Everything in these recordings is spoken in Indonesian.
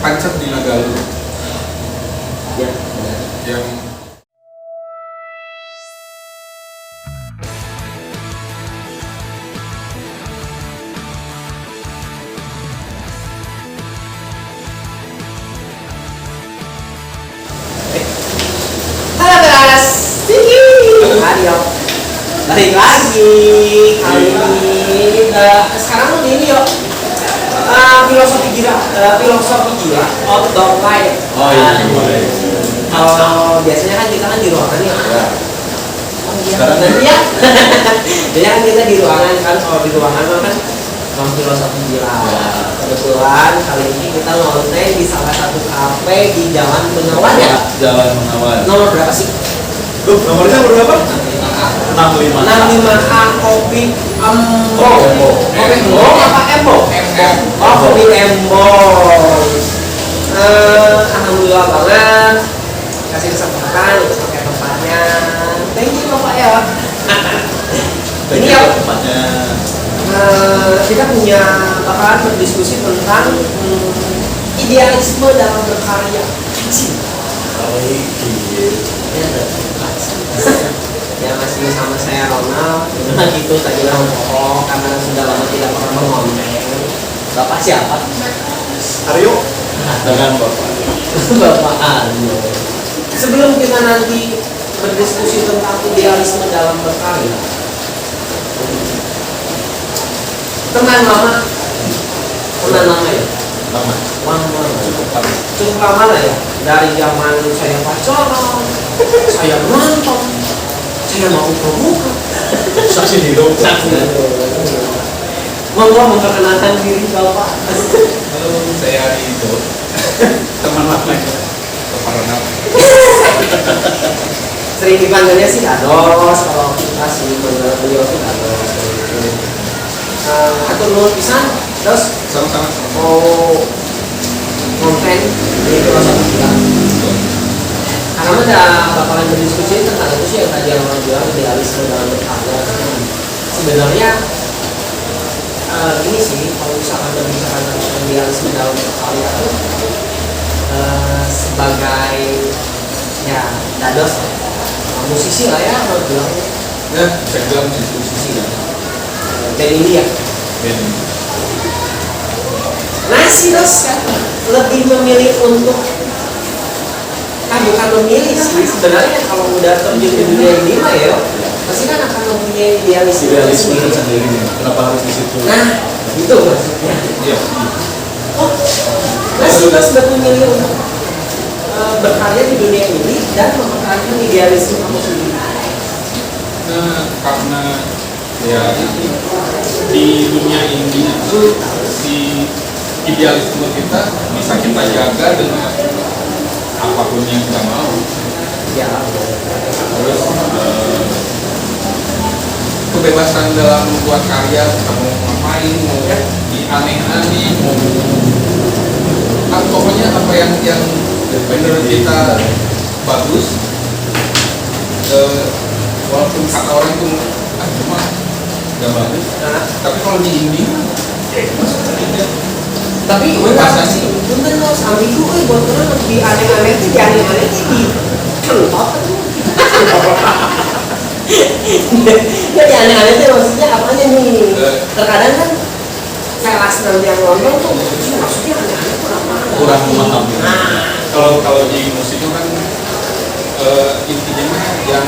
Pancet di Nagalu. Ya. Yang Halo guys, Ayo, balik lagi kali ini. Sekarang ini yuk filosofi gila outdoor life. oh iya boleh. Kalau biasanya kan kita di ruangan ya. Sekarang ya. Biasanya kan kita di ruangan kan, kalau di ruangan kan filosofi gila. Kebetulan kali ini kita ngonten di salah satu kafe di Jalan Bengawan ya. Jalan Bengawan. Nomor berapa sih? Nomornya berapa? 65A Kopi Embo. Kopi Embo apa Embo? Oh, Kopi Embo. Alhamdulillah banget kasih kesempatan untuk pakai tempatnya. Thank you Bapak ya. Ini ya tempatnya. Kita bakalan berdiskusi tentang idealisme dalam berkarya. Ya masih sama saya Ronald. Dengan itu tadi orang karena sudah lama tidak pernah mengonten. Bapak siapa? Aryo. Dengan Bapak. Bapak Aryo. Sebelum kita nanti berdiskusi tentang idealisme dalam berkarya, kenal lama ya? Cukup lama lah ya. Dari zaman saya pacaran, saya nonton, saya mau terbuka. Saksi hidup. Monggo memperkenalkan diri Bapak. Halo, saya Rido. Teman lama ya. Bapak Ronald. Sering dipanggilnya sih Dados, kalau kita sih manggil beliau sih Dados. Atur nuhun pisan, Dos. Sama-sama. Mau konten di filosofi kita. Karena udah bakalan berdiskusi tentang itu sih yang tadi yang orang bilang idealisme dalam berkarya. Sebenarnya ini sih kalau misalkan berbicara tentang idealisme dalam berkarya sebagai ya Dados musisi lah ya kalau bilang. Ya, saya bilang musisi ya. Dan ini ya. Nasi Dos kan lebih memilih untuk bukan memilih sih sebenarnya kalau udah terjun di dunia ini mah ya pasti kan akan mempunyai idealisme sendiri. Kenapa harus di situ? Nah itu maksudnya. Iya. Oh, Nasi Dos memilih untuk berkarya di dunia ini dan mempertahankan idealisme kamu sendiri. Nah, karena ya di dunia ini itu si idealisme kita bisa kita jaga dengan apapun yang kita mau. Ya. Terus kebebasan dalam membuat karya, kita mau ngapain, mau di aneh-aneh, mau pokoknya apa yang menurut kita bagus. Walaupun kata orang itu cuma gak bagus, tapi kalau di indie maksudnya Tapi benar sih, bener loh, ambigu buat orang di aneh-aneh itu di aneh-aneh itu di kentot ya di aneh-aneh itu maksudnya apanya nih? Terkadang kan kelas yang nonton tuh maksudnya aneh-aneh kurang memahami. Kalau di musik itu kan intinya mah yang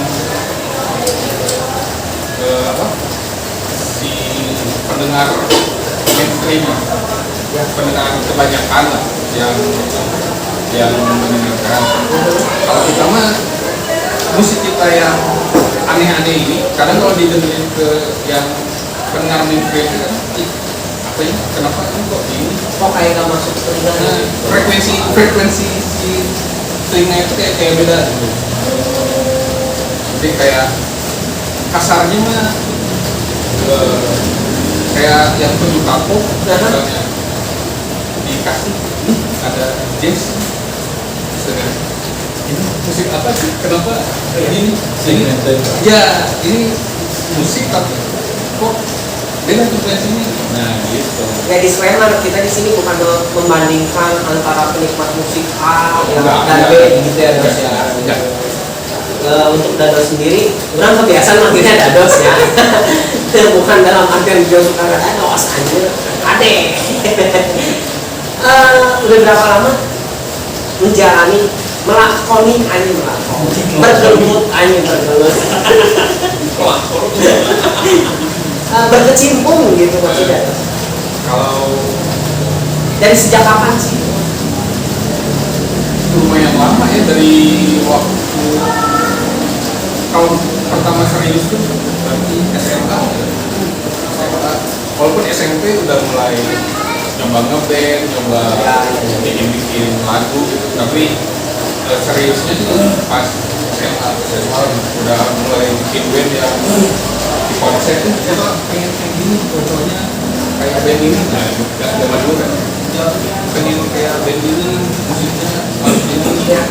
si pendengar mainstream, pendengar kebanyakan lah yang mendengarkan. Kalau kita mah musik kita yang aneh-aneh ini kadang kalau didengerin ke yang pendengar mainstream itu kan apa ya, kenapa kok ini kok kayak gak masuk ke telinga. frekuensi si telinga itu kayak beda gitu. Jadi kayak kasarnya mah kayak yang penyuka pop misalnya dikasih ada jazz misalnya, ini musik apa sih, kenapa ini ya ini musik tapi kok beda tuh fans ini. Nah gitu. Ya disclaimer, kita di sini bukan membandingkan antara penikmat musik A dan B gitu ya Dos ya. Enggak. Untuk Dados sendiri, orang kebiasaan manggilnya Dados ya. Bukan dalam artian dia suka Dados aja, ade. Udah berapa lama menjalani melakoni bergelut berkecimpung gitu maksudnya. Kalau Dari sejak kapan sih? lumayan lama ya, dari waktu kalau pertama serius tuh berarti SMA. Walaupun SMP udah mulai nyoba ngeband, nyoba bikin lagu gitu, tapi seriusnya tuh pas SMA udah mulai bikin band yang di konsep tuh kita pengen kayak gini, contohnya kayak band ini, nah zaman dulu kan pengen kayak band ini, musiknya harus ini ya.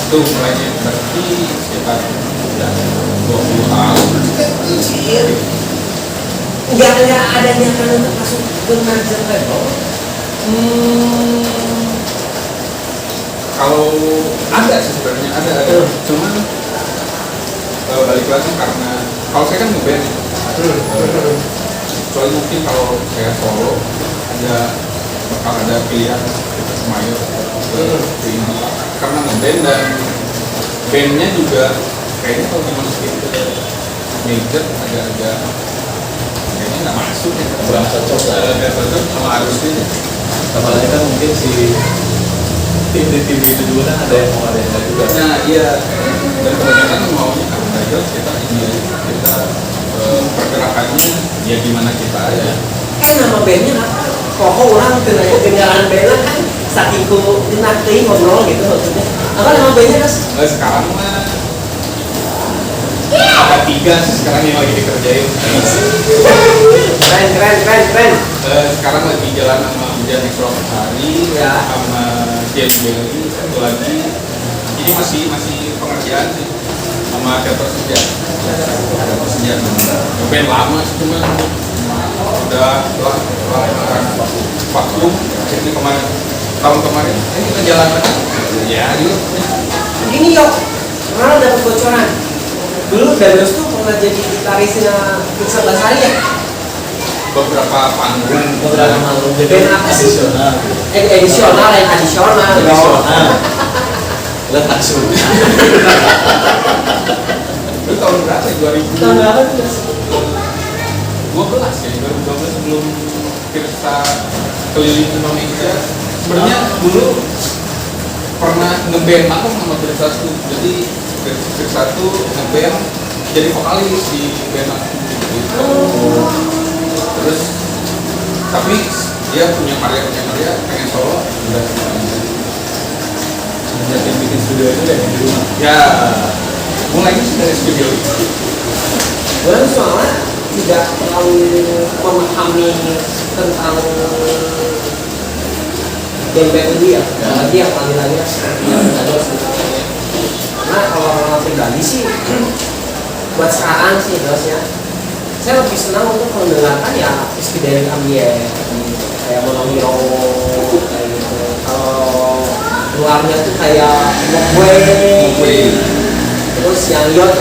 Itu mulainya berarti sekitar udah 20 tahun. Nggak ada niatan untuk masuk ke major label. Kalau ada sih sebenarnya ada. Cuman balik lagi karena kalau saya kan ngeband, kecuali mungkin kalau saya solo bakal ada pilihan kita Semayo ke ini karena ngeband dan bandnya juga kayaknya kalau dimasukin ke major agak-agak kayaknya nggak masuk ya, kurang cocok sama harusnya. apalagi kan mungkin si tim itu juga kan ada yang mau ada yang enggak juga. Nah iya, dan kebanyakan maunya karena major kita pergerakannya ya gimana kita aja. Nama bandnya apa? Pokok orang kedengaran bandnya kan saking ku nanti ngobrol gitu maksudnya. Apa nama bandnya Mas? Sekarang mah ada 3 sih sekarang yang lagi dikerjain. Keren. Sekarang lagi jalan sama Hujan Explore Hari Ya. sama Jen Belly satu lagi. Jadi masih pengerjaan sih sama Teater Senja. Teater Senja band lama sih cuman udah vakum. Jadi tahun kemarin kita jalan lagi. Ya gitu. Ini yuk, mana dapat bocoran? Dulu Dados tuh pernah jadi gitarisnya Pixel Basari ya? Beberapa panggung. Band apa sih? Adisional. Edisional yang adisional. Lihat langsung. Itu tahun berapa ya? 2000? Tahun berapa tuh Mas? 12 ya, 2012 sebelum kita keliling Indonesia. Sebenarnya dulu pernah ngeband aku sama Tirsa tuh, jadi Tirsa tuh ngeband jadi vokalis di band aku gitu. Terus tapi dia punya karya pengen solo udah Jadi bikin studio itu ya di rumah. ya mulainya sih dari studio itu. Orang soalnya tidak terlalu memahami tentang band-band dia, apalagi yang panggilannya seperti yang Dados gitu. Karena kalau orang pribadi sih, buat sekarang sih Dados ya, saya lebih senang untuk mendengarkan ya psychedelic ambient, kayak Monomiro, kayak gitu. Kalau luarnya tuh kayak Walkway, terus yang Yot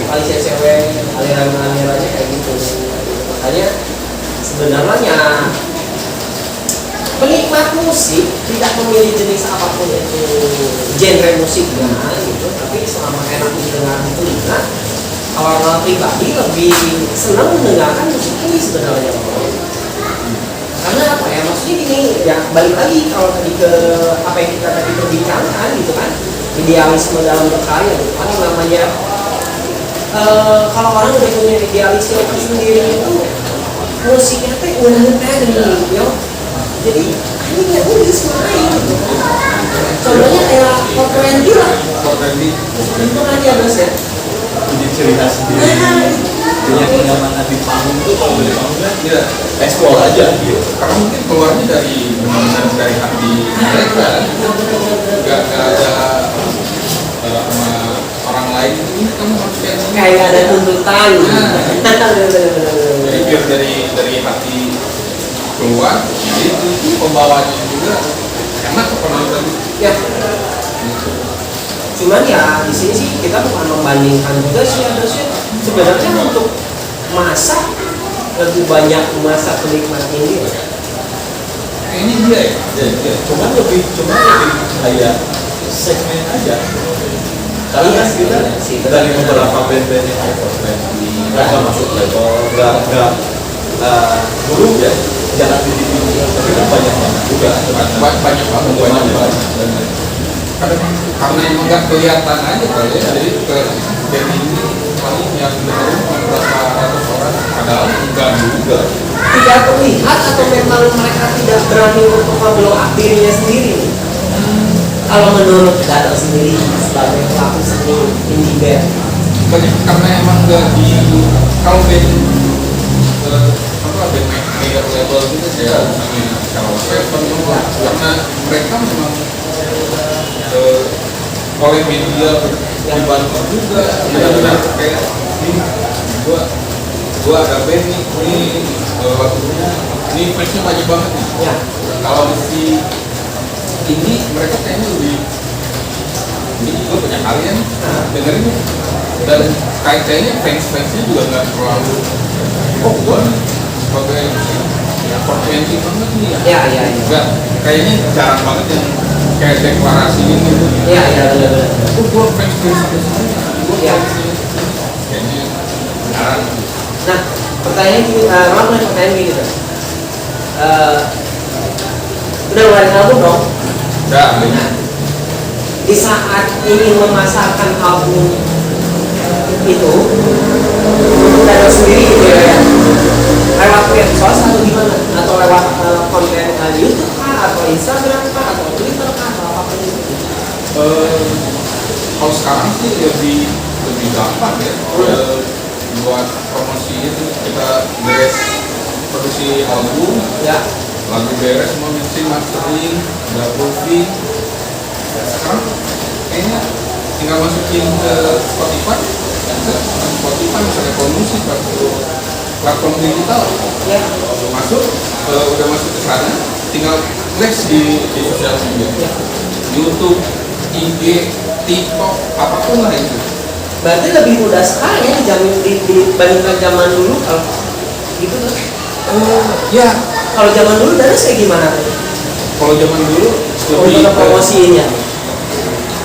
vokalisnya cewek, aliran-alirannya kayak gitu. Makanya sebenarnya penikmat musik tidak memilih jenis apapun itu genre musiknya gitu, tapi selama enak didengar di telinga, kalau orang pribadi lebih senang mendengarkan musik ini sebenarnya. Karena apa ya, maksudnya gini ya, balik lagi kalau tadi ke apa yang kita tadi perbincangkan gitu kan, idealisme dalam berkarya gitu kan, yang namanya kalau orang udah punya idealisme sendiri itu musiknya tuh udah nih yo. Jadi ini nggak udah semain gitu. Contohnya kayak Pop-20 lah. Pop-20 itu kan dia Dos ya. Punya cerita sendiri. Punya kenyamanan di panggung tuh kalau di panggung kan ya eksplor aja gitu. karena mungkin keluarnya dari benar-benar dari hati mereka, nggak ada sama orang lain ini kamu harus kayak gini. Kayak ada tuntutan. Nah. Bener-bener. dari hati keluar, itu pembawanya juga enak ke penonton. Ya. Cuman ya di sini sih kita bukan membandingkan juga sih, harusnya sebenarnya untuk masak lebih banyak masak penikmat ini. Kayaknya dia ya. Ya, cuma lebih kayak segmen aja. Karena Iya, kan kita iya sih, dari benar. beberapa band-band yang hyper friendly, mereka masuk level nggak dulu ya jangan di TV, tapi kan banyak banget juga. Banyak banget. Karena emang nggak kelihatan aja kali ya, jadi ke band ini paling yang dengerin cuma berapa ratus orang, padahal enggak juga. Tidak terlihat atau memang mereka tidak berani untuk nge-blow dirinya sendiri? Kalau menurut Dado sendiri sebagai pelaku seni indie band, Banyak karena emang nggak di kalau band band major label gitu ya, namanya Shallow Seven karena mereka memang oleh media dibantu juga, benar-benar kayak ini gua ada band nih lagunya ini fansnya banyak banget nih. ya, Kalau si ini mereka kayaknya lebih ini juga punya kalian dengerin nih. Dan kayaknya fans-fansnya juga nggak terlalu gua sebagai ya 420 banget nih ya, ya, ya, enggak, kayaknya jarang banget yang kayak deklarasiin gitu. ya, ya, benar-benar. Gua fans sampai sana, gua Ya. fans ini. Kayaknya jarang. Nah, pertanyaan gini, Ron punya pertanyaan gini kan? Udah ngeluarin album dong? Udah, Nah, di saat ingin memasarkan album itu, Dado sendiri gitu ya, lewat medsos atau gimana? Atau lewat konten YouTube kah? Atau Instagram kah? Atau Twitter kah? Atau apapun itu? Kalau sekarang sih lebih gampang ya. Buat promosi itu kita beres produksi album, Ya, lagu beres, semua mixing, mastering, udah proofing. Ya, sekarang kayaknya tinggal masukin ke Spotify, misalnya Apple Music atau platform digital, ya, masuk, udah masuk ke sana, tinggal next di sosial media, ya. YouTube, IG, TikTok, apapun lah itu. Berarti lebih mudah sekali ya dibandingkan zaman dulu kalau gitu tuh. Ya, Kalau zaman dulu dari kayak gimana tuh? kalau zaman dulu lebih Untuk promosiinnya.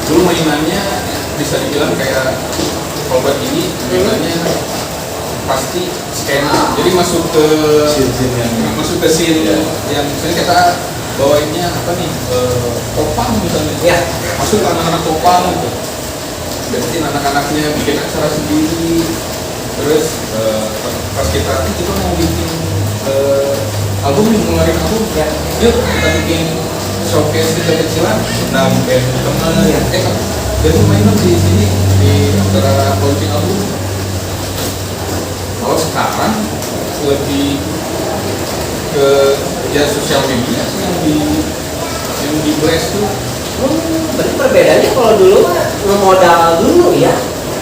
dulu mainannya bisa dibilang kayak kalau buat ini mainannya pasti skena, jadi masuk ke Scene scene Ya. yang misalnya kita bawainnya apa nih, topang misalnya, Ya. masuk ke anak-anak topang gitu, bikin anak-anaknya bikin acara sendiri, terus pas kita mau bikin album nih, ngeluarin album Ya. yuk kita bikin showcase kecil-kecilan, undang band teman, Ya. jadi mainan di sini di acara launching album. Kalau sekarang lebih ke ya sosial media sih yang di blast tuh. Berarti perbedaannya kalau dulu mah ngemodal dulu ya.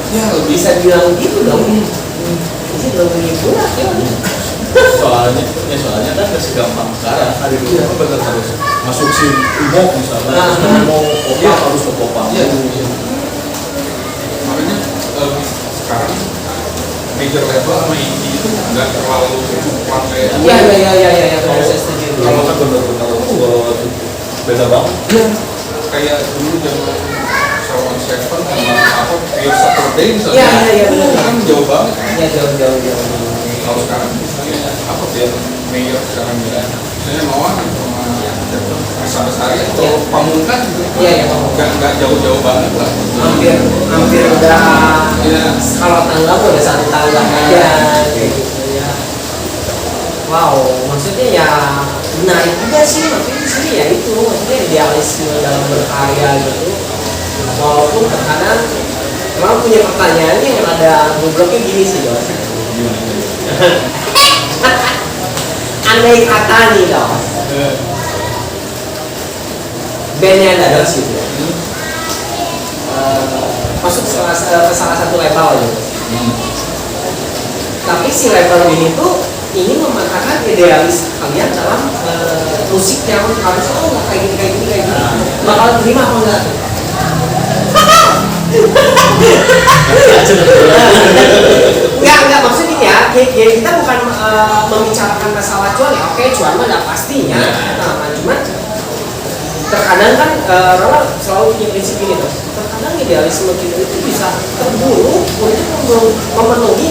Ya lebih Bisa bilang gitu dong. Ini belum punya bulat ya. soalnya kan nggak segampang sekarang. Ada dulu kan benar harus masuk scene umum misalnya, Nah, terus mau iya. harus ke popang. Iya, iya. Makanya sekarang major label sama indie itu nggak terlalu cepat kayak Iya, benar, saya setuju. Kalau kan benar-benar beda banget. Iya. Kayak dulu zaman Salon Seven sama apa Pure Saturday misalnya. Iya, benar. Kan jauh banget. Ya jauh. Kalau sekarang misalnya apa Pure Mayor sekarang ya, misalnya Noah sama Rasa Besari atau Iya. Pamungkas gitu. Iya, Pamungkas. Nggak jauh-jauh banget lah. Hampir udah Iya. kalau tangga tuh udah satu tangga aja kayak gitu ya. Wow, maksudnya ya menarik juga sih, tapi di sini ya itu maksudnya idealisme dalam berkarya gitu. Walaupun terkadang memang punya pertanyaannya yang ada gobloknya gini sih Dos. Andai kata nih Dos, bandnya Dados gitu ya. Masuk ke salah satu label gitu. Tapi si label ini tuh ini mematahkan idealis kalian dalam musik yang harus nggak kayak gini bakal terima apa enggak tuh? Enggak maksudnya gini ya, kita bukan membicarakan masalah cuan ya, oke cuan mah udah pastinya, nah cuman terkadang kan orang selalu punya prinsip gini tuh, terkadang idealisme kita itu bisa terburu untuk memenuhi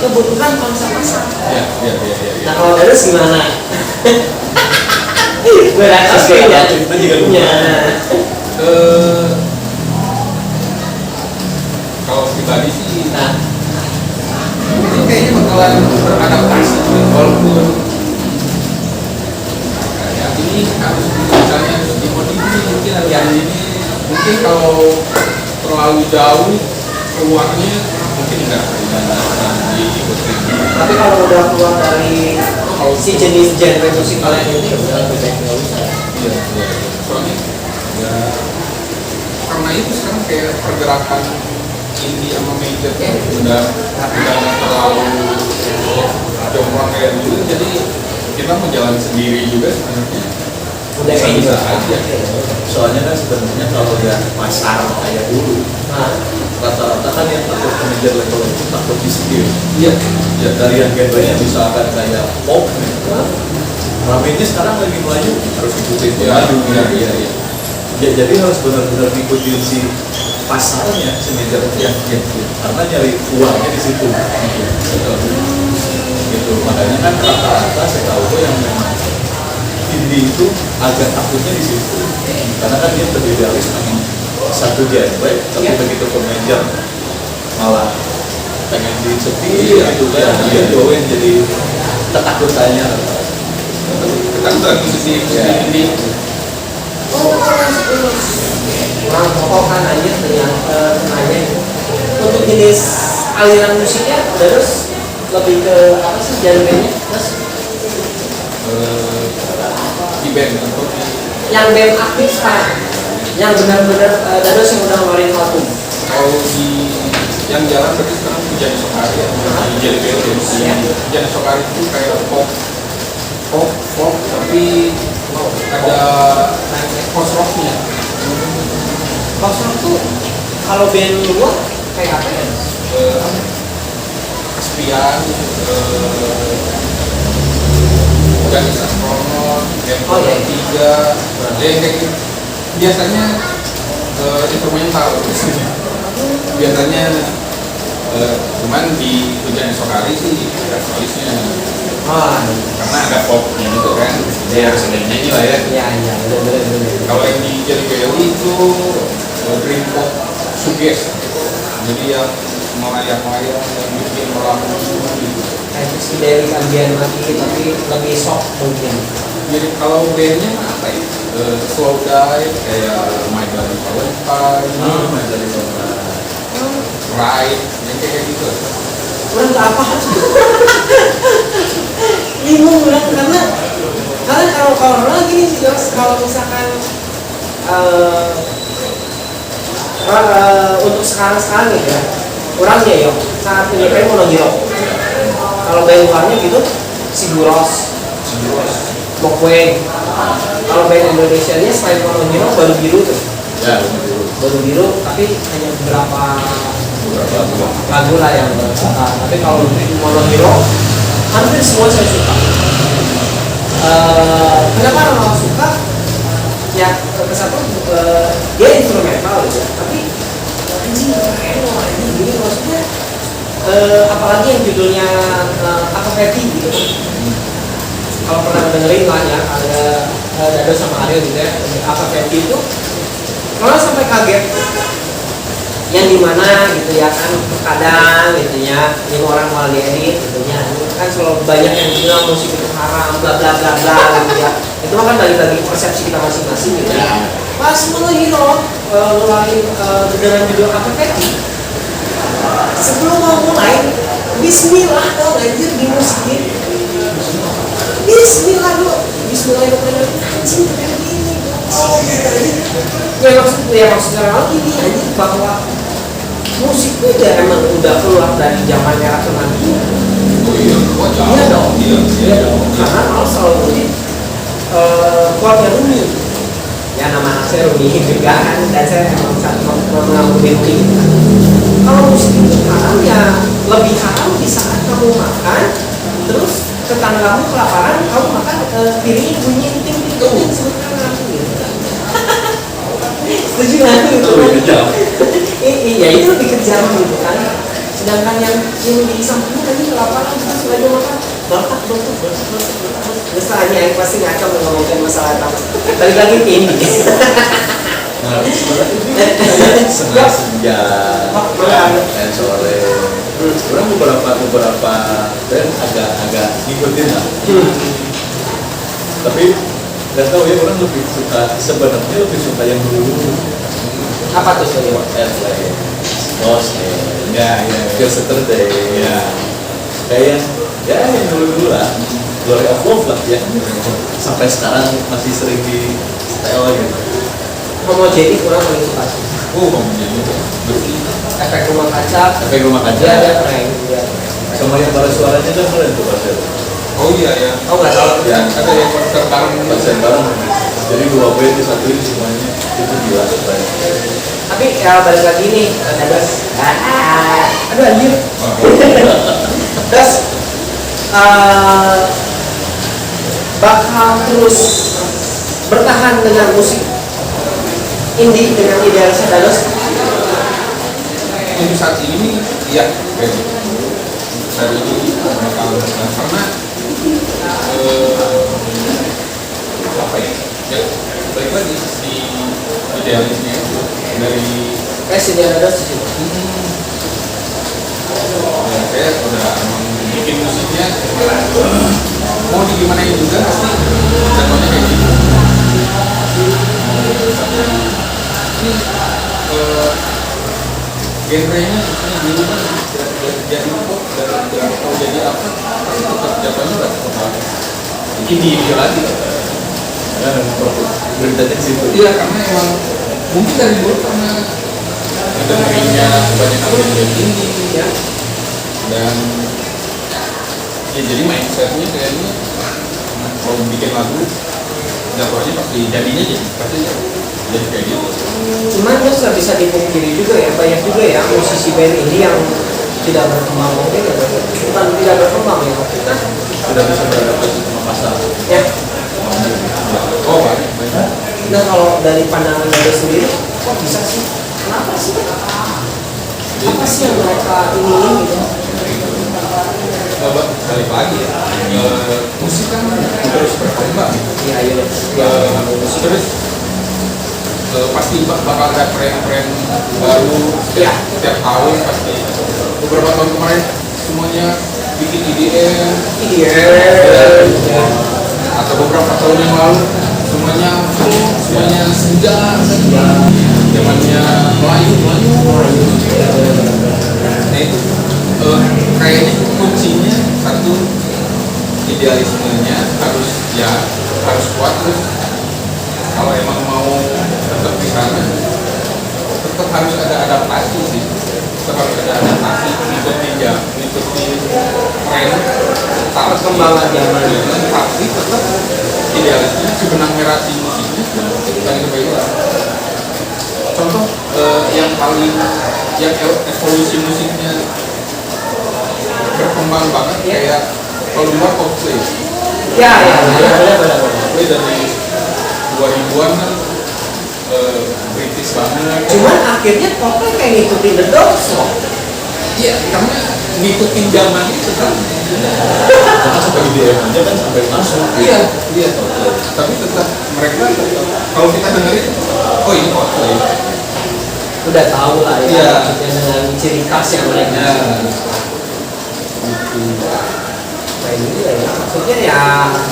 kebutuhan pasar. Ya. Nah kalau terus gimana? Gue rasa beda. Kita juga lupa. Kalau pribadi sih, Nah, mungkin kayaknya bakalan beradaptasi walaupun kayak ini harus misalnya harus dimodifin, mungkin harus ini, mungkin kalau terlalu jauh keluarnya mungkin enggak diikutin. tapi kalau udah keluar dari si jenis genre musik kalian itu ya udah lebih baik nggak usah. Iya. Soalnya ya karena itu sekarang kayak pergerakan indie sama major udah nggak terlalu jomplang kayak dulu, jadi kita mau jalan sendiri juga sebenarnya. Udah kayak Bisa gitu aja. Soalnya kan sebenarnya kalau ya pasar kayak dulu, Nah, rata-rata kan yang takut ke major level itu takut di skill. Iya. Ya dari yang genrenya misalkan kayak pop nih, ramenya sekarang lagi maju harus ikutin maju. Iya. Ya, jadi harus benar-benar ngikutin si pasarnya si major ya, karena nyari uangnya di situ. Gitu. Makanya kan rata-rata saya tahu tuh yang memang indie itu agak takutnya di situ, karena kan dia beridealis sama satu genre, tapi begitu ke major malah pengen di sepi gitu kan, dia join jadi ketakutannya. Ketakutan musisi ini. orang pokok kan aja nanya untuk jenis aliran musiknya terus lebih ke apa sih genre-nya terus Di band atau yang band aktif sekarang yang benar-benar Dados yang udah ngeluarin album. kalau di yang jalan berarti sekarang Hujan Sokari ya, di Jelly Belly. Hujan Sokari itu kayak pop tapi ada post rocknya. Post rock tuh kalau band luar kayak apa ya? Kaspian, Ganis Astronaut, M3, kayak gitu. Biasanya instrumental. Biasanya cuman di Hujan Sokari sih ada solisnya. Karena ada popnya gitu kan, dia harus ada nyanyi lah ya. Iya, bener. Kalau yang di Jelly Belly itu dream pop suges, jadi yang melayang-layang yang bikin melamun semua gitu. Kayak si dari ambien lagi tapi lebih soft mungkin. Jadi kalau bandnya apa ya? Slow dive kayak My Bloody Valentine, My Bloody Valentine, Ride, yang kayak gitu. Orang nggak apa bingung bilang karena kalau orang gini sih Jos, kalau misalkan untuk sekarang gitu ya orangnya yo sangat menyukai monohiro. Kalau band luarnya gitu Siguros, Mokwe. Kalau band Indonesia nya selain monohiro baru biru tuh. ya Baru biru tapi hanya beberapa lagu lah yang berkata. Tapi kalau monohiro hampir semua saya suka. Kenapa orang suka? Ya kesatu dia instrumental gitu, tapi anjing keren loh anjing gini maksudnya. Apalagi yang judulnya apa happy gitu. Kalau pernah dengerin lah ya ada Dado sama Ariel gitu ya apa happy itu orang sampai kaget yang dimana gitu ya kan kadang gitu ya ini orang malah diedit gitu ya kan selalu banyak yang bilang musik itu haram bla bla bla bla gitu ya itu kan dari persepsi kita masing-masing gitu ya pas monohiro ngeluarin dengan judul apa happy sebelum mau mulai bismillah dong anjir di musiknya bismillahirrahmanirrahim anjing kayak gini oh gitu ya maksudnya orang ini anjing bahwa musik itu ya emang udah keluar dari zaman era kematian iya. Oh, jauh. Iya dong. Iya, Iya dong. Karena kalau selalu bunyi chordnya Rumi. Ya nama saya Rumi juga kan, dan saya emang mengagumi Rumi gitu kan. Kalau musik itu haram ya lebih haram di saat kamu makan, terus tetanggamu kelaparan, kamu makan piringnya bunyi ting ting ting sebentar gitu kan. Setuju nggak tuh? Itu lebih kejam. Iya itu lebih kejam gitu kan. Sedangkan yang di sampingnya tadi kelaparan terus lagi makan batak. Terus tanya yang pasti ngaco ngomongin masalah apa. Balik lagi ke ini. Nah, sebenarnya setengah senja, dan sore. Orang beberapa band agak ngikutin lah. Tapi nggak tahu ya, orang lebih suka, sebenarnya lebih suka yang dulu. Apa tuh tadi? Airplane, Lost, ya, Yesterday, ya, kayak yang dulu lah, Glory of Love lah ya. Sampai sekarang masih sering di setel gitu. Homogeni kurang paling suka sih. Mau menjadi berarti Efek rumah kaca. efek rumah kaca. Dia ada keren. Sama yang para suaranya kan keren tuh Pasir. Oh iya ya. Oh nggak tahu. Ya, Ada yang konser bareng Pasir bareng. Jadi dua band disatuin semuanya, itu gila keren. Tapi ya balik lagi nih, Dadas. Aduh anjir. Terus bakal terus bertahan dengan musik indie dengan idealisnya Dadas. Untuk saat ini iya kayak gitu. Dari ini bakal karena apa ya? Ya balik lagi si idealisnya itu dari Presiden Dadas di situ. ya, saya udah emang bikin musiknya mau digimanain juga pasti jatuhnya kayak gitu. Ini genrenya ini dulu kan jadi pop dan mau jadi apa tapi tetap jatuhnya udah tetap indie lagi. Ya, memang beritanya di situ. Iya karena emang mungkin dari dulu karena dengerinnya kebanyakan band indie ya dan ya jadi mindsetnya kayaknya kalau bikin lagu jatuhnya pasti jadinya pasti jadi kayak gitu. Cuman terus nggak bisa dipungkiri juga ya, banyak juga ya musisi band ini yang tidak berkembang, mungkin ya, bukan tidak berkembang ya, maksudnya Sudah bisa beradaptasi sama pasar. ya. Oh banyak. Nah kalau dari pandangan Dadas sendiri, kok bisa sih? Kenapa sih? Apa sih yang mereka ingin gitu? Balik lagi ya, musik kan terus berkembang. Ya, ya, Terus pasti bakal ada tren-tren baru setiap tahun pasti. Beberapa tahun kemarin semuanya bikin EDM, Iya. atau beberapa tahun yang lalu semuanya senja, zamannya Melayu. Nah itu kayaknya kuncinya satu idealismenya harus kuat terus kalau emang mau tetap di sana tetap harus ada adaptasi sih, tetap harus ada adaptasi ngikutin tren Perkembangan zaman. tapi tetap idealisnya si benang merah si musiknya bukan itu lah. Contoh yang evolusi musiknya berkembang banget kayak kalau di luar Coldplay. Ya, benar. Coldplay dari 2000-an kan British banget. Cuman akhirnya Coldplay kayak ngikutin The Doors loh. Iya, karena ngikutin zaman itu kan. Bahkan sampai IDM aja kan sampai masuk. Iya. Tapi tetap mereka kalau kita dengerin, oh ini Coldplay. Udah tahu lah ya, Iya. maksudnya dengan ciri khas yang mereka. Kayak gitu ya, maksudnya ya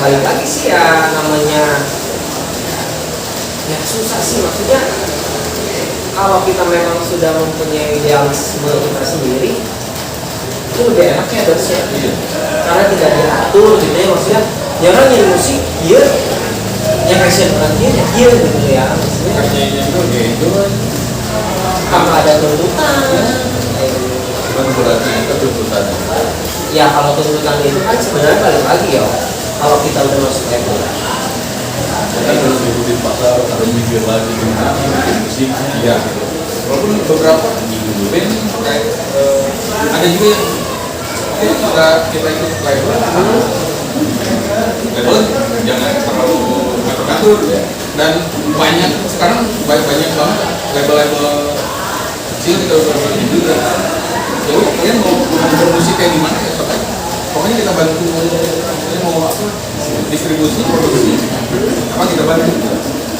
balik lagi sih ya namanya ya susah sih, maksudnya kalau kita memang sudah mempunyai idealisme kita sendiri itu lebih enak ya harusnya. Karena tidak diatur gitu ya, maksudnya ya orang yang musik dia yang passion orang dia gitu ya, maksudnya Kerjanya juga kayak itu. tanpa ada tuntutan. Kan berarti itu tuntutannya. Ya kalau tuntutan itu kan sebenarnya balik lagi ya. Kalau kita udah masuk label, Kan harus ngikutin pasar, harus mikir lagi gimana bikin musiknya. Iya. Walaupun beberapa band kayak ada juga yang kita ikut label, label jangan terlalu ngatur-ngatur ya. Dan banyak sekarang banyak banget label-label kecil kita udah juga. Ya udah kalian mau bermusik kayak gimana ya soalnya. Pokoknya kita bantu. Kalian mau apa? Distribusi, produksi, apa kita bantu.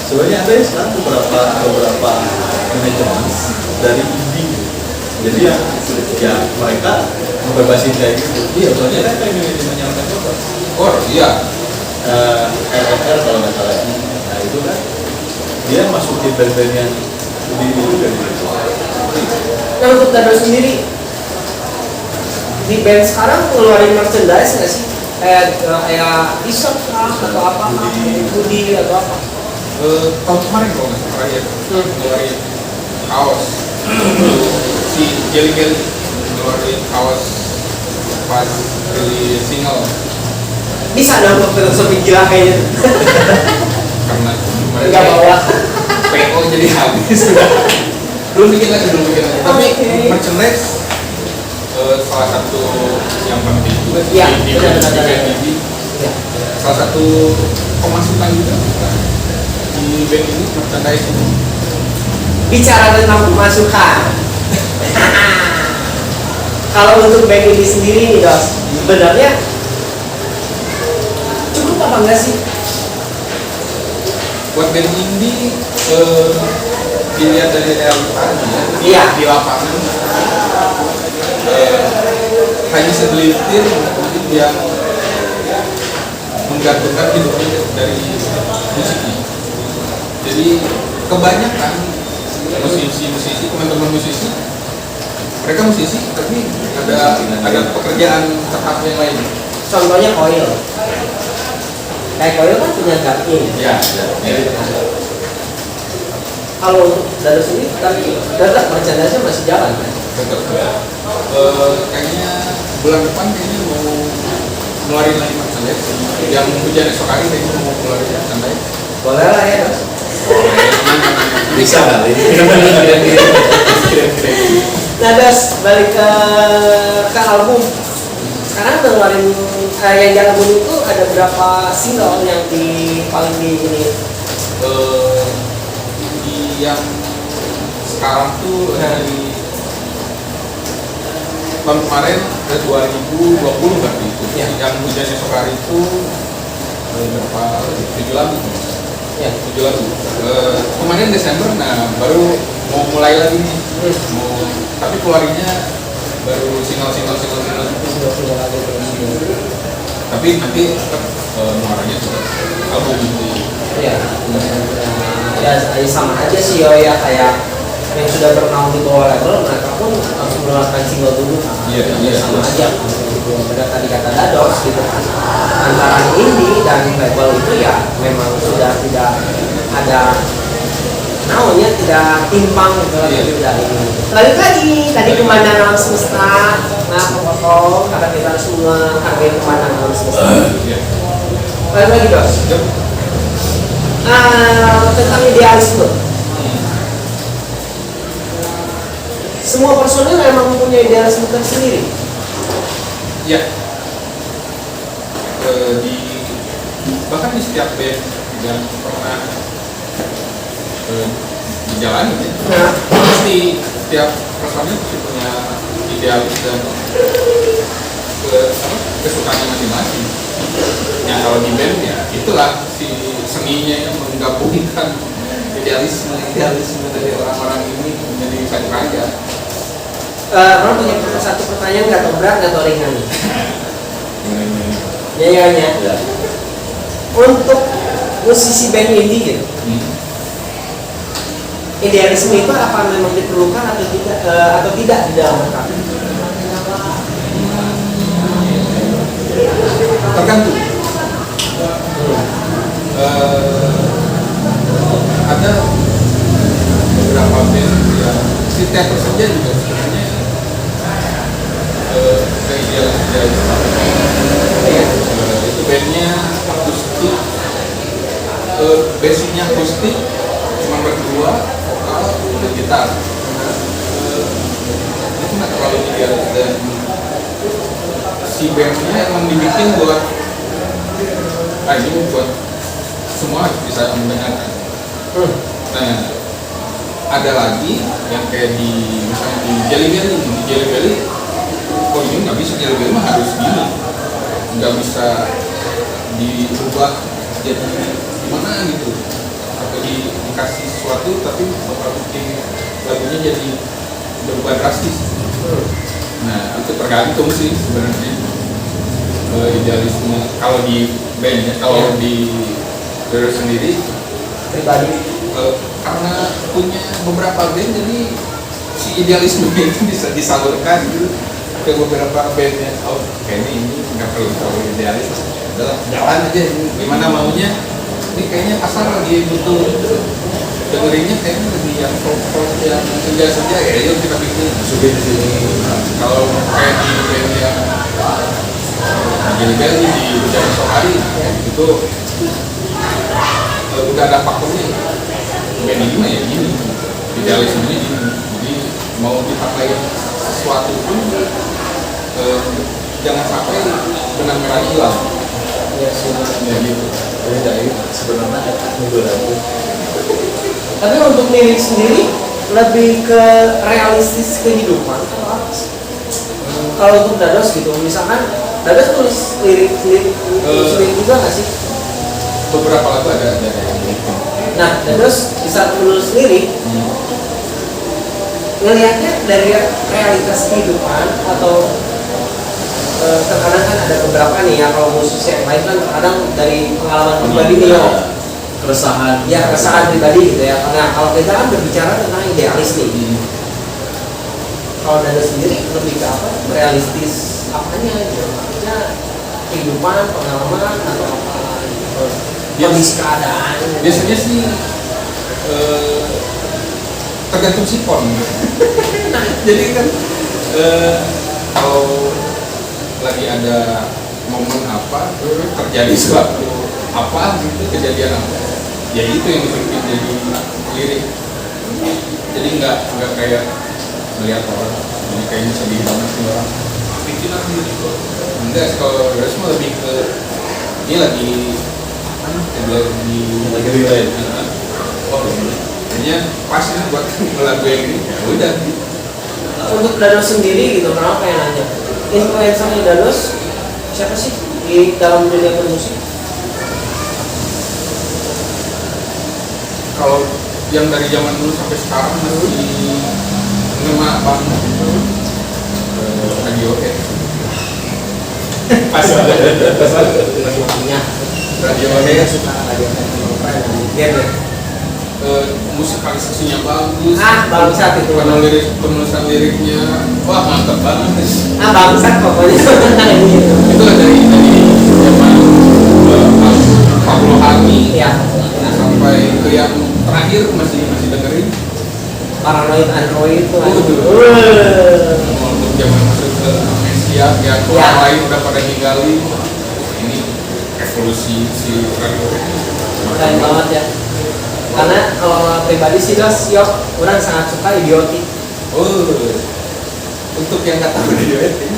Sebenarnya ada ya sekarang beberapa manajemen dari indie. Jadi ya mereka membebasin kayak gitu. Iya, soalnya kan kayak manajemen yang coba. Oh iya. RFR kalau nggak salah ya. Nah itu kan dia masukin band-band yang lebih juga gitu. nah untuk Dado sendiri di band sekarang ngeluarin merchandise nggak sih? Kayak t-shirt kah atau apa? Hoodie atau apa? Tahun kemarin kalau nggak salah terakhir ngeluarin kaos. Si Jelly Belly ngeluarin kaos pas rilis single Bisa dong untuk filosofi gila kayaknya. karena Nggak bawa. PO jadi habis. belum bikin lagi. Tapi Oke. merchandise salah satu yang penting juga Iya, di benar. band ini. Iya. Salah satu pemasukan juga di band ini merchandise ini. Bicara tentang pemasukan. Kalau untuk band ini sendiri nih Dos, sebenarnya cukup apa enggak sih? Buat band indie dilihat dari realitanya Iya. di lapangan hanya segelintir mungkin yang menggantungkan hidupnya dari musiknya. Jadi kebanyakan musisi teman-teman musisi mereka musisi tapi ada pekerjaan tetap yang lain. Contohnya Koil. Kayak Koil kan punya garkin. Ya. Kalau untuk Dado sendiri, tapi tetap merchandise-nya masih jalan kan? Tetap kayaknya bulan depan kayaknya mau ngeluarin lagi merchandise yang hujan esok hari kayaknya mau ngeluarin merchandise. Boleh lah ya Dos. Bisa kali. Nah Dos, balik ke album. Sekarang udah ngeluarin yang di album itu ada berapa single yang paling di ini? Yang sekarang tuh dari tahun kemarin ada 2020 berarti itu Ya. yang hujan esok hari itu berapa 7 lagu Ya. 7 lagu kemarin Desember nah baru mau mulai lagi nih tapi keluarinnya baru single Single lagi terus. tapi nanti tetap muaranya juga album itu. Ya, ya sama aja sih ya kayak yang sudah bernaung di bawah label mereka pun harus mengeluarkan single dulu kan. Iya. Sama aja benar tadi kata Dados gitu kan antara indie dan label itu ya memang sudah tidak ada namanya tidak timpang gitu lah Iya. beda ini. Balik lagi tadi pemandangan alam semesta, nah pokok karena kita harus menghargai pemandangan alam semesta. Iya. Balik lagi Dos. Yep. Tentang idealisme. Semua personil memang mempunyai idealisme tersendiri. Ya, bahkan di setiap band yang pernah dijalani ya, Nah, pasti setiap personil pasti punya idealis dan kesukaannya masing-masing. Yang kalau di band ya itulah si seninya yang menggabungkan idealisme dari orang-orang ini menjadi satu karya. orang punya satu pertanyaan nggak tahu berat nggak tahu ringan nih. Ya. Ya. Untuk musisi band indie gitu, idealisme itu apa memang diperlukan atau tidak di dalam mereka? Tergantung. Ada beberapa band yang si teater saja juga sebenarnya basicnya akustik, cuma berdua, vokal, dan gitar. Itu nggak terlalu idealis dan si bandnya emang dibikin buat ini buat semua bisa mendengarkan. Nah, ada lagi yang kayak di misalnya di Jelly Belly, oh ini nggak bisa, Jelly Belly mah harus gini, nggak bisa diubah jadi gimana gitu, atau dikasih sesuatu tapi bakal bikin lagunya jadi berubah drastis. Nah itu tergantung sih sebenarnya idealisme kalau di bandnya, kalau di Doro sendiri Pribadi. karena punya beberapa band jadi si idealisme itu bisa disalurkan gitu ke beberapa bandnya. Oh kayaknya ini nggak perlu terlalu idealis, adalah jalan aja gimana maunya. Ini kayaknya pasar lagi butuh dengerinnya kayaknya lebih yang folk yang senja ya yuk kita bikin masukin di sini. Kalau kayak di band yang Jelly di Hujan Esok Hari itu udah ada pakemnya. Band ini mah ya gini, idealismenya gini, jadi mau dipakai sesuatu pun jangan sampai benang merahnya hilang. Iya sih. Ya gitu. Beda itu sebenarnya beberapa. Tapi untuk lirik sendiri lebih ke realistis kehidupan atau apa sih? Kalau untuk Dados gitu, misalkan Dados tulis lirik juga nggak sih? Beberapa lagu ada yang gitu. Nah, Dados bisa menulis lirik ngelihatnya dari realitas kehidupan atau terkadang kan ada beberapa nih ya, kalau musisi yang lain kan terkadang dari pengalaman pribadi nih yo, Keresahan. ya keresahan pribadi gitu ya. Nah kalau kita kan berbicara tentang idealis nih, kalau Dados sendiri lebih ke apa? Realistis apanya gitu, maksudnya kehidupan, pengalaman atau apa gitu, kondisi keadaan. Biasanya sih tergantung sikon. Jadi kan kalau lagi ada momen apa, terjadi sesuatu apa gitu, kejadian apa, ya itu yang dibikin jadi lirik. Jadi nggak kayak melihat orang ini kayaknya sedih banget sih orang bikin aku gitu. Enggak, kalau Dados mah lebih ke ini lagi Lagi relate. oh kayaknya pas ini buat lagu yang ini, ya udah. Untuk Dados sendiri gitu, kenapa yang nanya? Influencernya Dados siapa sih di dalam dunia bermusik? Kalau yang dari zaman dulu sampai sekarang masih ngena banget Radiohead. Pas Punya Radiohead suka Radiohead dia deh. musikalisasinya bagus. Bangsat itu. Penulisan liriknya wah mantap banget. Bangsat pokoknya. Itu dari zaman Pablo Honey Ya. sampai ke yang terakhir masih dengerin. Paranoid Android itu. Untuk zaman masuk ke amnesia yang orang lain udah pada ninggalin, ini evolusi si Radiohead Keren banget ya. Karena kalau pribadi sih Dos, orang sangat suka Idiotic. Untuk yang nggak tahu Radiohead ini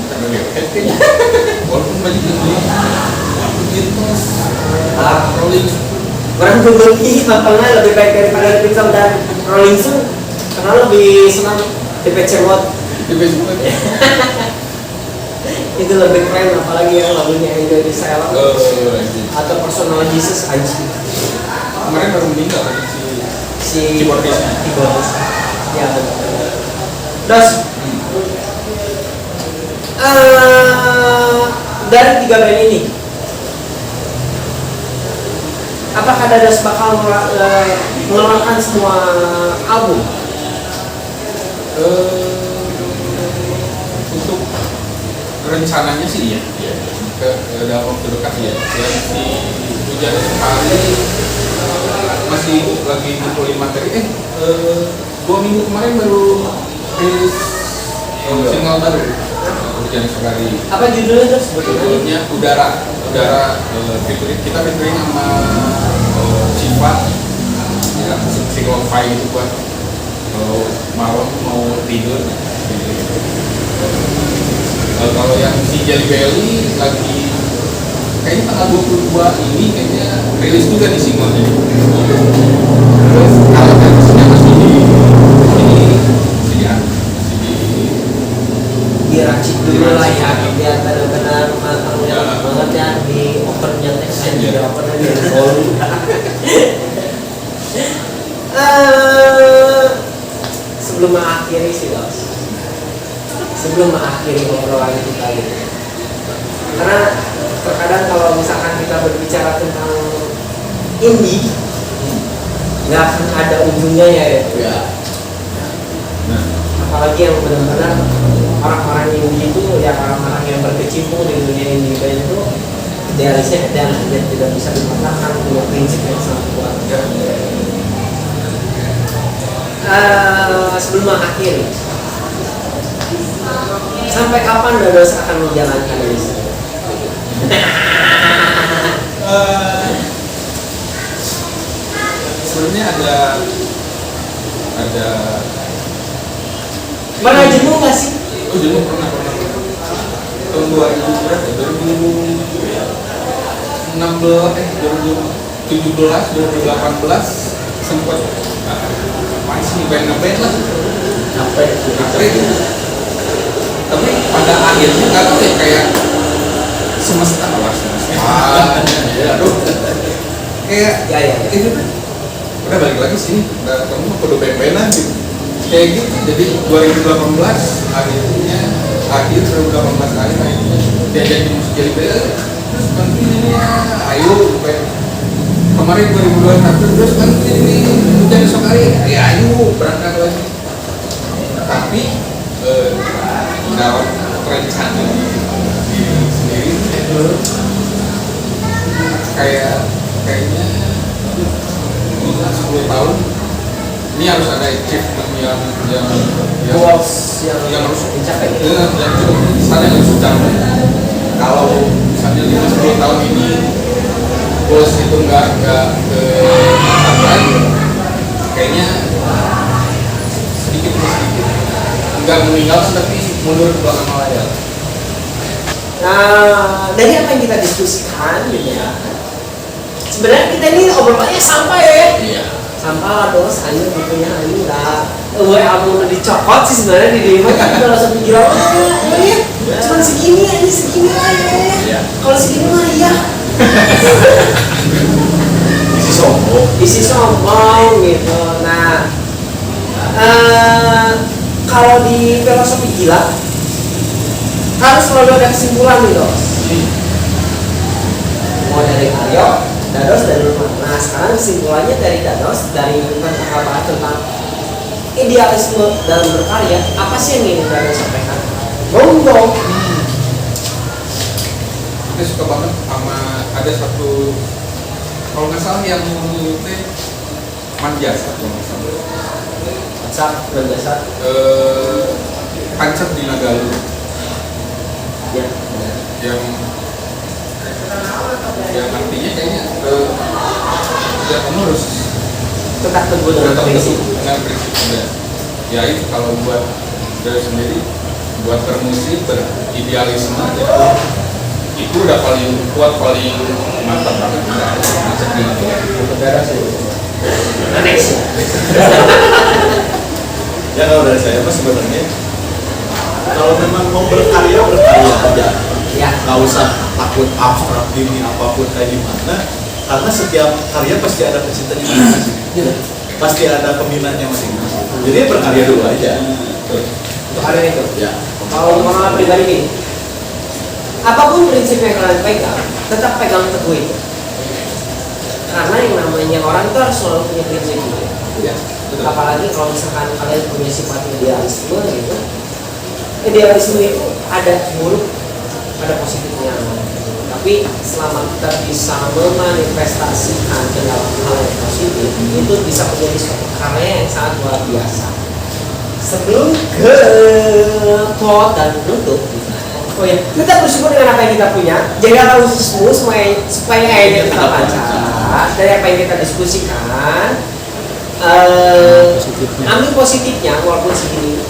bukan Radiohead kayaknya. Walaupun banyak yang beli Beatles, Rolling Stone. Orang Google makanya lebih baik daripada Beatles dan Rolling Stone, karena lebih senang Depeche Mode. Itu lebih keren, apalagi yang lagunya Enjoy the Silence atau Personal Jesus anjing. Kemarin baru meninggal kan si keyboardisnya. Ya. Dos. Dari 3 band ini, apakah Dados bakal mengeluarkan semua album? Untuk rencananya sih ya, ke dalam waktu dekat ya. Yang di Hujan Sekali masih lagi ngumpulin materi. 2 minggu kemarin baru rilis single baru Hujan Sekali. Apa judulnya Dos? Judulnya Udara. udara kita featuring sama sifat ya si lo-fi itu buat kalau malam mau tidur gitu. Kalau yang si Jelly Belly lagi kayaknya tanggal 22 ini kayaknya rilis juga di singlenya. Terus kalau versinya masih di diracik dulu lah ya, biar benar-benar matang banget ya di opennya teksnya di opennya di volume. Sebelum mengakhiri sih Dos, sebelum mengakhiri obrolan kita gitu, karena terkadang kalau misalkan kita berbicara tentang indie nggak akan ada ujungnya ya. Nah, apalagi yang benar-benar orang-orang indie itu ya, orang-orang yang berkecimpung di dunia indie band itu idealisnya dan tidak bisa dipatahkan, punya prinsip yang sangat kuat. Sebelum mengakhiri, sampai kapan Dados akan menjalankan ini? sebenarnya ada pernah jenuh nggak sih? oh jenuh pernah tahun 2000 berapa 2018 sempat masih ngeband lah Capek. tapi pada akhirnya nggak tahu ya kayak semesta aduh kayak Ya. itu kan udah balik lagi sini udah kamu kudu band-bandan gitu kayak gitu. Jadi 2018 akhirnya 2018 akhirnya diajakin musik jadi band terus bantuin ini ya ayo kemarin 2021 terus bantuin ini hujan esok hari ya ayo berangkat lagi. Tapi dalam rencana diri sendiri kayaknya 10 tahun ini harus ada achievement yang Goals yang harus dicapai. yang cukup misalnya harus dicapai. Kalau misalnya 5-10 tahun ini goals itu nggak tercapai, kayaknya sedikit nggak meninggalkan tapi mundur ke belakang layar. Nah, dari apa yang kita diskusikan gitu ya, sebenarnya kita ini obrolannya sampah ya. Iya. Sampah lah Dos, ayo bukunya ayo udah album udah dicokot sih sebenarnya di demo tapi kalau sampai gila ya cuma segini aja segini aja kalau segini mah ya isi sombong gitu. Nah kalau di filosofi gila harus selalu ada kesimpulan nih Dos, mau dari Aryo, Dados dari rumah. Nah sekarang kesimpulannya dari Dados, dari kata-kata tentang idealisme dalam berkarya, apa sih yang ingin Dados sampaikan? Monggo. Saya suka banget sama ada satu kalau nggak salah yang itu Manjasa kalau nggak salah. Manjasa. Pancet di Nagalu. Ya. Yang artinya kayaknya ya kamu harus Tetap teguh dengan prinsip. Dengan prinsip udah. Ya itu kalau buat dari sendiri buat bermusik beridealisme ya, itu udah paling kuat paling mantap banget macet gitu. Beres ya. Next ya. Ya kalau dari saya mas sebenarnya kalau memang mau berkarya aja. Ya. Nggak usah takut abstrak ini apapun kayak gimana, karena setiap karya pasti ada pecintanya masing-masing. Pasti ada peminatnya masing-masing. Jadi berkarya dulu aja. Untuk ada itu. Ya. Kalau untuk orang pribadi ini, apapun prinsip yang kalian pegang, tetap pegang teguh itu. Karena yang namanya orang itu harus selalu punya prinsip gitu. Ya, betul. Apalagi kalau misalkan kalian punya sifat idealisme gitu. Idealisme itu ada buruk, ada positifnya. Tapi selama kita bisa memanifestasikan ke dalam hal yang positif, itu bisa menjadi suatu karya yang sangat luar biasa. Sebelum ke quote dan penutup, Oh ya, kita bersyukur dengan apa yang kita punya. Jagalah ususmu supaya airnya tetap lancar. Dari apa yang kita diskusikan, ambil positifnya walaupun segini.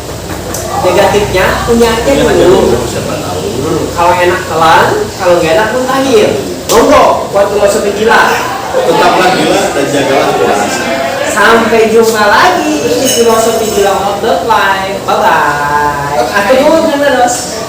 Negatifnya punya aja dulu. Siapa tahu. Kalau enak telan, kalau nggak enak pun tahir. Monggo buat filosofi gila. Tetaplah gila dan jagalah puasa. Sampai jumpa lagi di filosofi gila of the life. Bye bye. Aku dulu kan terus.